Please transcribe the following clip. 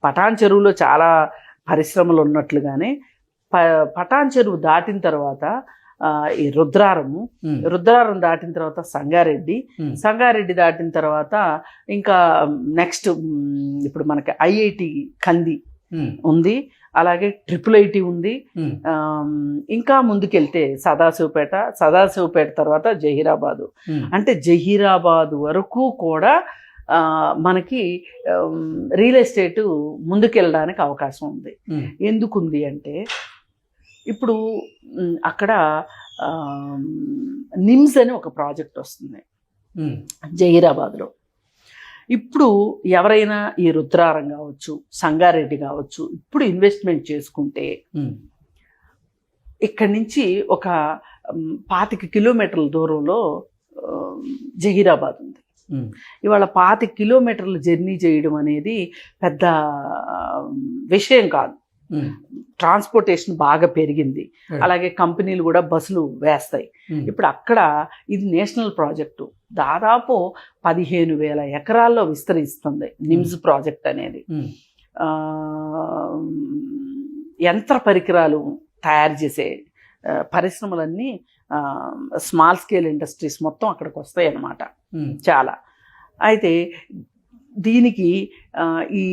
పటాన్ చెరువులో చాలా పరిశ్రమలు ఉన్నట్లుగానే పటాన్ చెరువు దాటిన తర్వాత ఈ రుద్రారం దాటిన తర్వాత సంగారెడ్డి దాటిన తర్వాత ఇంకా నెక్స్ట్ తర్వాత మనకి ఐఐటి కంది ఉంది, అలాగే IIIT ఉంది. ఇంకా ముందుకెళ్తే సదాశివపేట తర్వాత జహీరాబాదు. అంటే జహీరాబాదు వరకు కూడా మనకి రియల్ ఎస్టేట్ ముందుకెళ్ళడానికి అవకాశం ఉంది. ఎందుకుంది అంటే ఇప్పుడు అక్కడ నిమ్స్ అని ఒక ప్రాజెక్ట్ వస్తుంది జహీరాబాద్లో. ఇప్పుడు ఎవరైనా ఈ రుద్రారం కావచ్చు, సంగారెడ్డి కావచ్చు, ఇప్పుడు ఇన్వెస్ట్మెంట్ చేసుకుంటే ఇక్కడి నుంచి ఒక 25 కిలోమీటర్ల దూరంలో జహీరాబాద్ ఉంది. ఇవాళ 25 కిలోమీటర్లు జర్నీ చేయడం అనేది పెద్ద విషయం కాదు. ట్రాన్స్పోర్టేషన్ బాగా పెరిగింది, అలాగే కంపెనీలు కూడా బస్సులు వేస్తాయి. ఇప్పుడు అక్కడ ఇది నేషనల్ ప్రాజెక్టు, దాదాపు 15,000 ఎకరాల్లో విస్తరిస్తుంది నిమ్స్ ప్రాజెక్ట్ అనేది. యంత్ర పరికరాలు తయారు చేసే పరిశ్రమలన్నీ స్మాల్ స్కేల్ ఇండస్ట్రీస్ మొత్తం అక్కడికి వస్తాయి అన్నమాట చాలా. అయితే దీనికి ఈ